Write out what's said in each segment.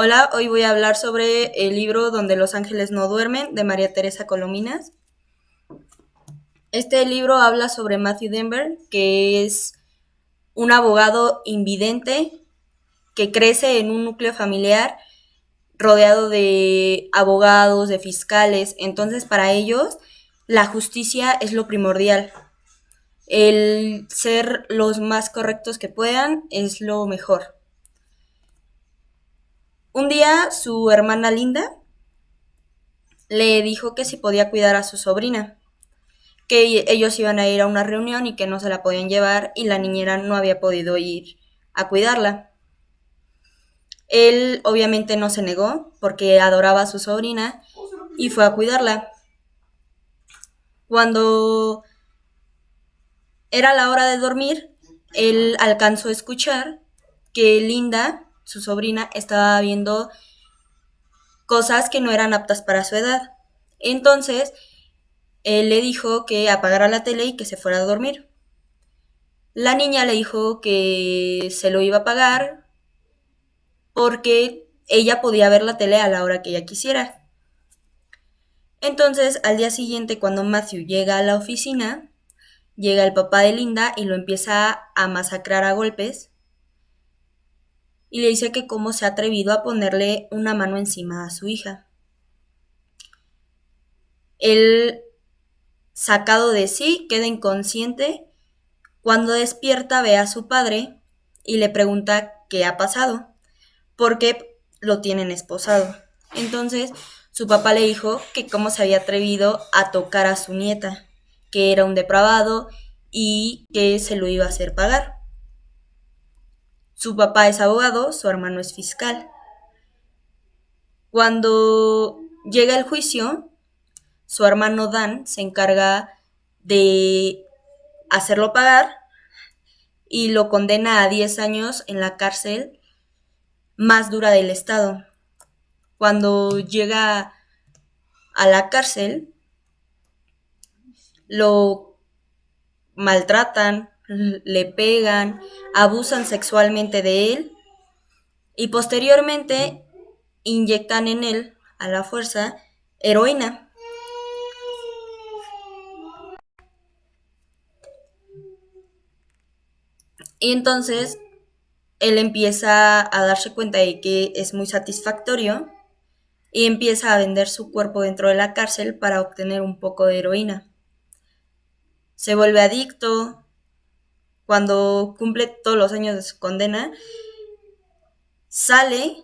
Hola, hoy voy a hablar sobre el libro Donde los ángeles no duermen de María Teresa Colominas. Este libro habla sobre Matthew Denver, que es un abogado invidente que crece en un núcleo familiar rodeado de abogados, de fiscales. Entonces, para ellos, la justicia es lo primordial. El ser los más correctos que puedan es lo mejor. Un día, su hermana Linda le dijo que si podía cuidar a su sobrina, que ellos iban a ir a una reunión y que no se la podían llevar y la niñera no había podido ir a cuidarla. Él obviamente no se negó porque adoraba a su sobrina y fue a cuidarla. Cuando era la hora de dormir, él alcanzó a escuchar que Linda, su sobrina, estaba viendo cosas que no eran aptas para su edad. Entonces, él le dijo que apagara la tele y que se fuera a dormir. La niña le dijo que se lo iba a pagar porque ella podía ver la tele a la hora que ella quisiera. Entonces, al día siguiente, cuando Matthew llega a la oficina, llega el papá de Linda y lo empieza a masacrar a golpes y le dice que cómo se ha atrevido a ponerle una mano encima a su hija. Él, sacado de sí, queda inconsciente. Cuando despierta, ve a su padre y le pregunta qué ha pasado, porque lo tienen esposado. Entonces, su papá le dijo que cómo se había atrevido a tocar a su nieta, que era un depravado y que se lo iba a hacer pagar. Su papá es abogado, su hermano es fiscal. Cuando llega el juicio, su hermano Dan se encarga de hacerlo pagar y lo condena a 10 años en la cárcel más dura del estado. Cuando llega a la cárcel, lo maltratan, le pegan, abusan sexualmente de él y posteriormente inyectan en él, a la fuerza, heroína. Y entonces él empieza a darse cuenta de que es muy satisfactorio y empieza a vender su cuerpo dentro de la cárcel para obtener un poco de heroína. Se vuelve adicto. Cuando cumple todos los años de su condena, sale,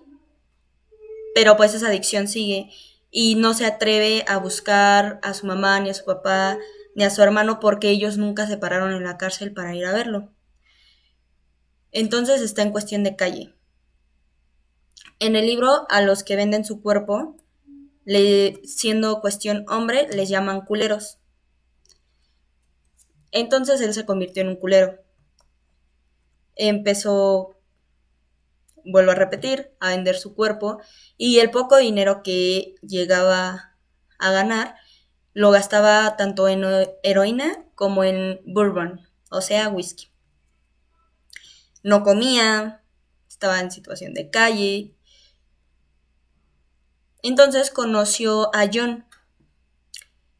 pero pues esa adicción sigue y no se atreve a buscar a su mamá, ni a su papá, ni a su hermano porque ellos nunca se pararon en la cárcel para ir a verlo. Entonces está en cuestión de calle. En el libro, a los que venden su cuerpo, siendo cuestión hombre, les llaman culeros. Entonces él se convirtió en un culero. Empezó, vuelvo a repetir, a vender su cuerpo y el poco dinero que llegaba a ganar lo gastaba tanto en heroína como en bourbon, o sea, whisky. No comía, estaba en situación de calle. Entonces conoció a John,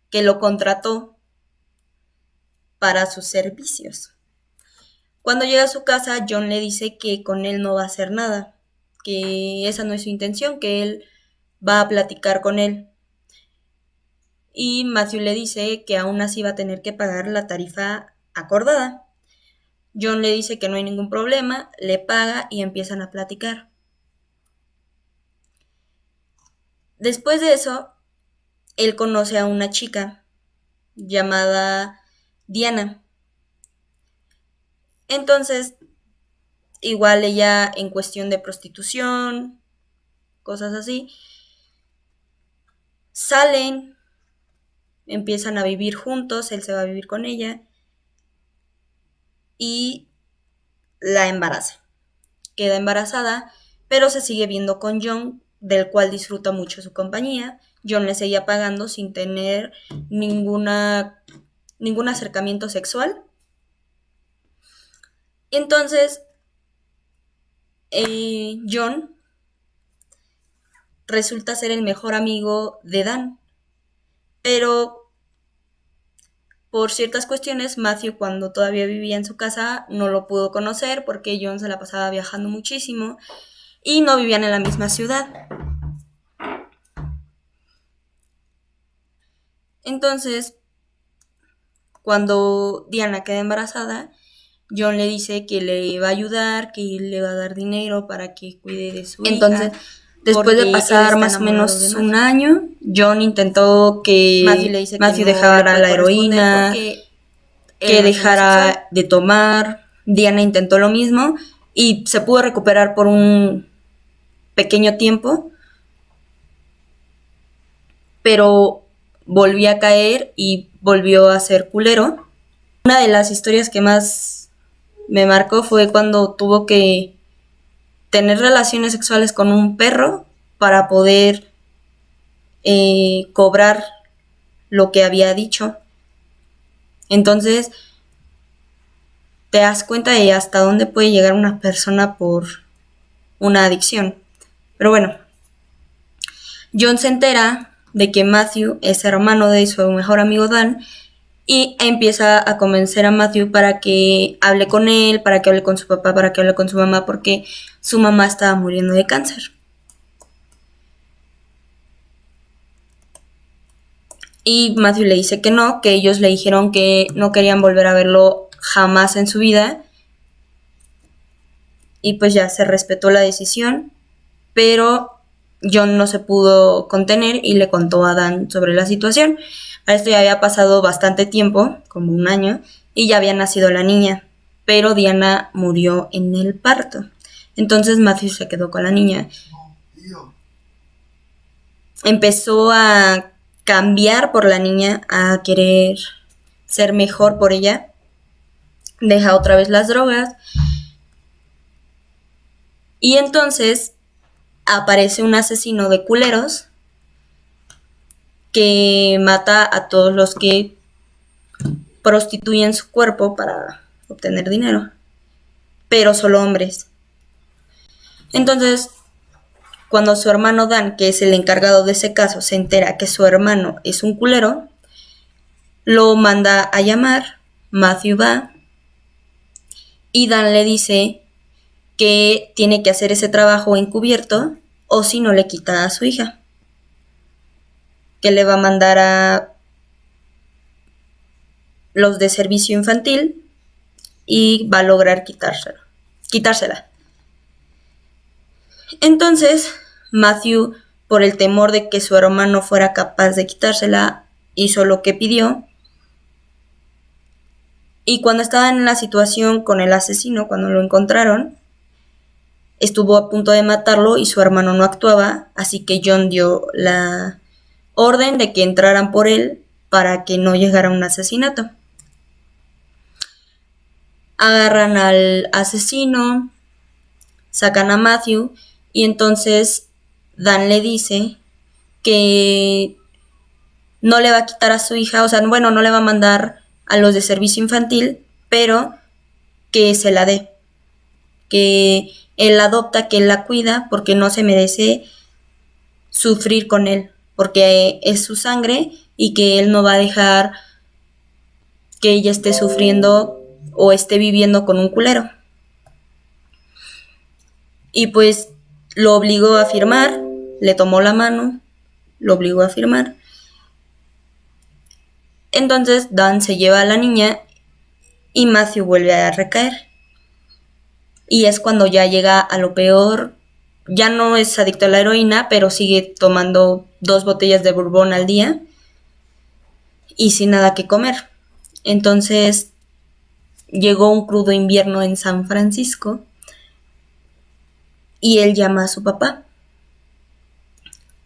que lo contrató para sus servicios. Cuando llega a su casa, John le dice que con él no va a hacer nada, que esa no es su intención, que él va a platicar con él. Y Matthew le dice que aún así va a tener que pagar la tarifa acordada. John le dice que no hay ningún problema, le paga y empiezan a platicar. Después de eso, él conoce a una chica llamada Diana. Entonces, igual ella en cuestión de prostitución, cosas así, salen, empiezan a vivir juntos, él se va a vivir con ella y la embaraza. Queda embarazada, pero se sigue viendo con John, del cual disfruta mucho su compañía. John le seguía pagando sin tener ningún acercamiento sexual. Entonces, John resulta ser el mejor amigo de Dan. Pero por ciertas cuestiones, Matthew, cuando todavía vivía en su casa, no lo pudo conocer porque John se la pasaba viajando muchísimo y no vivían en la misma ciudad. Entonces, cuando Diana queda embarazada, John le dice que le va a ayudar, que le va a dar dinero para que cuide de su hija. Entonces, después de pasar más o menos un año, John intentó que Matthew dejara la heroína, que dejara de tomar. Diana intentó lo mismo y se pudo recuperar por un pequeño tiempo, pero volvió a caer y volvió a ser culero. Una de las historias que más me marcó fue cuando tuvo que tener relaciones sexuales con un perro para poder cobrar lo que había dicho. Entonces, te das cuenta de hasta dónde puede llegar una persona por una adicción. Pero bueno, John se entera de que Matthew es hermano de su mejor amigo Dan y empieza a convencer a Matthew para que hable con él, para que hable con su papá, para que hable con su mamá, porque su mamá estaba muriendo de cáncer. Y Matthew le dice que no, que ellos le dijeron que no querían volver a verlo jamás en su vida. Y pues ya se respetó la decisión, pero John no se pudo contener y le contó a Dan sobre la situación. A esto ya había pasado bastante tiempo, como un año, y ya había nacido la niña, pero Diana murió en el parto. Entonces Matthew se quedó con la niña. Empezó a cambiar por la niña, a querer ser mejor por ella. Deja otra vez las drogas. Y entonces aparece un asesino de culeros que mata a todos los que prostituyen su cuerpo para obtener dinero, pero solo hombres. Entonces, cuando su hermano Dan, que es el encargado de ese caso, se entera que su hermano es un culero, lo manda a llamar. Matthew va y Dan le dice que tiene que hacer ese trabajo encubierto o si no le quita a su hija, que le va a mandar a los de servicio infantil y va a lograr quitársela. Entonces, Matthew, por el temor de que su hermano fuera capaz de quitársela, hizo lo que pidió. Y cuando estaba en la situación con el asesino, cuando lo encontraron, estuvo a punto de matarlo y su hermano no actuaba, así que John dio la orden de que entraran por él para que no llegara un asesinato. Agarran al asesino, sacan a Matthew y entonces Dan le dice que no le va a quitar a su hija, o sea, bueno, no le va a mandar a los de servicio infantil, pero que se la dé, que él la adopta, que él la cuida, porque no se merece sufrir con él, porque es su sangre y que él no va a dejar que ella esté sufriendo o esté viviendo con un culero. Y pues lo obligó a firmar, le tomó la mano, lo obligó a firmar. Entonces Dan se lleva a la niña y Matthew vuelve a recaer. Y es cuando ya llega a lo peor. Ya no es adicto a la heroína, pero sigue tomando 2 botellas de bourbon al día y sin nada que comer. Entonces llegó un crudo invierno en San Francisco y él llama a su papá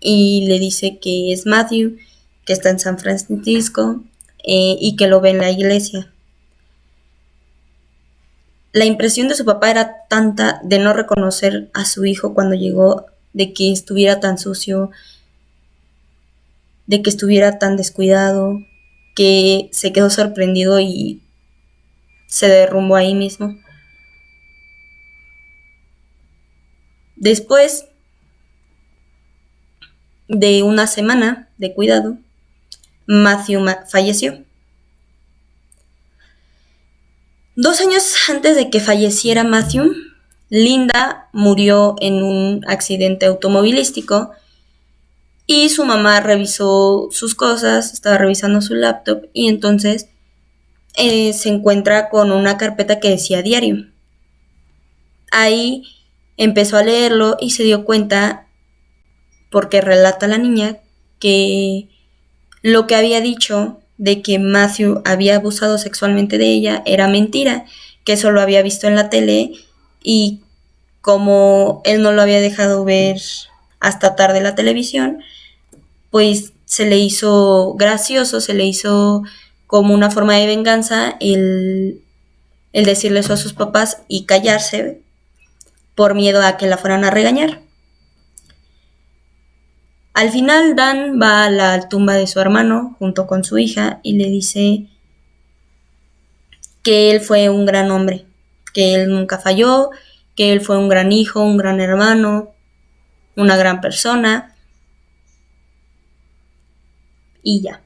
y le dice que es Matthew, que está en San Francisco y que lo ve en la iglesia. La impresión de su papá era tanta de no reconocer a su hijo cuando llegó, de que estuviera tan sucio, de que estuviera tan descuidado, que se quedó sorprendido y se derrumbó ahí mismo. Después de una semana de cuidado, Matthew falleció. 2 años antes de que falleciera Matthew, Linda murió en un accidente automovilístico y su mamá revisó sus cosas, estaba revisando su laptop y entonces se encuentra con una carpeta que decía diario. Ahí empezó a leerlo y se dio cuenta, porque relata la niña, que lo que había dicho de que Matthew había abusado sexualmente de ella era mentira, que eso lo había visto en la tele y como él no lo había dejado ver hasta tarde la televisión, pues se le hizo gracioso, se le hizo como una forma de venganza el decirle eso a sus papás y callarse por miedo a que la fueran a regañar. Al final Dan va a la tumba de su hermano junto con su hija y le dice que él fue un gran hombre, que él nunca falló, que él fue un gran hijo, un gran hermano, una gran persona y ya.